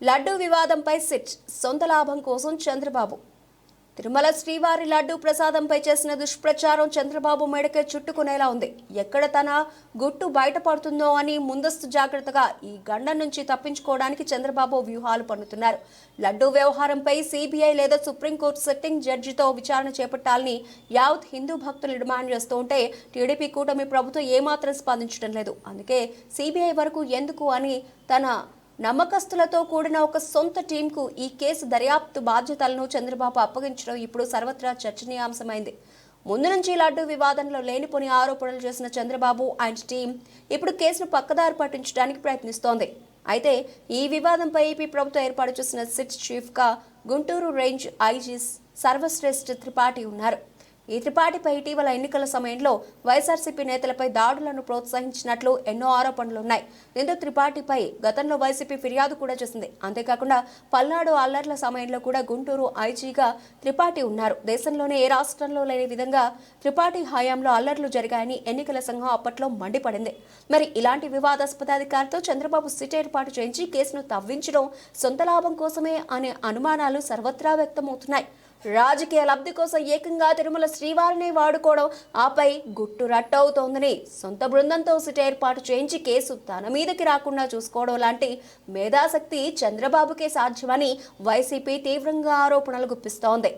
లడ్డూ వివాదంపై సిట్ సొంత లాభం కోసం చంద్రబాబు. తిరుమల శ్రీవారి లడ్డూ ప్రసాదంపై చేసిన దుష్ప్రచారం చంద్రబాబు మెడకే చుట్టుకునేలా ఉంది. ఎక్కడ తన గుట్టు బయటపడుతుందో అని ముందస్తు జాగ్రత్తగా ఈ గండం నుంచి తప్పించుకోవడానికి చంద్రబాబు వ్యూహాలు పన్నుతున్నారు. లడ్డూ వ్యవహారంపై సిబిఐ లేదా సుప్రీంకోర్టు సిట్టింగ్ జడ్జితో విచారణ చేపట్టాలని యావత్ హిందూ భక్తులు డిమాండ్ చేస్తూ ఉంటే టీడీపీ కూటమి ప్రభుత్వం ఏమాత్రం స్పందించడం లేదు. అందుకే సిబిఐ వరకు ఎందుకు అని తన నమ్మకస్తులతో కూడిన ఒక సొంత టీంకు ఈ కేసు దర్యాప్తు బాధ్యతలను చంద్రబాబు అప్పగించడం ఇప్పుడు సర్వత్రా చర్చనీయాంశమైంది. ముందు నుంచి లడ్డూ వివాదంలో లేనిపోని ఆరోపణలు చేసిన చంద్రబాబు ఆయన టీం ఇప్పుడు కేసును పక్కదారి పట్టించడానికి ప్రయత్నిస్తోంది. అయితే ఈ వివాదంపై ఏపీ ప్రభుత్వం ఏర్పాటు చేసిన సిట్ చీఫ్గా గుంటూరు రేంజ్ ఐజీ సర్వశ్రేష్ఠ త్రిపాఠి ఉన్నారు. ఈ త్రిపాఠిపై ఇటీవల ఎన్నికల సమయంలో వైఎస్ఆర్సీపీ నేతలపై దాడులను ప్రోత్సహించినట్లు ఎన్నో ఆరోపణలున్నాయి. దీంతో త్రిపాఠిపై గతంలో వైసీపీ ఫిర్యాదు కూడా చేసింది. అంతేకాకుండా పల్నాడు అల్లర్ల సమయంలో కూడా గుంటూరు ఐజీగా త్రిపాఠి ఉన్నారు. దేశంలోనే ఏ రాష్ట్రంలో లేని విధంగా త్రిపాఠి హయాంలో అల్లర్లు జరిగాయని ఎన్నికల సంఘం అప్పట్లో మండిపడింది. మరి ఇలాంటి వివాదాస్పద అధికారితో చంద్రబాబు సిట్ ఏర్పాటు చేయించి కేసును తవ్వించడం సొంత లాభం కోసమే అనే అనుమానాలు సర్వత్రా వ్యక్తమవుతున్నాయి. రాజకీయ లబ్ధి కోసం ఏకంగా తిరుమల శ్రీవారిని వాడుకోవడం ఆపై గుట్టు రట్టవుతోందని సొంత బృందంతో సిట్ ఏర్పాటు చేయించి కేసు తన మీదకి రాకుండా చూసుకోవడం లాంటి మేధాశక్తి చంద్రబాబుకే సాధ్యమని వైసీపీ తీవ్రంగా ఆరోపణలు గుప్పిస్తోంది.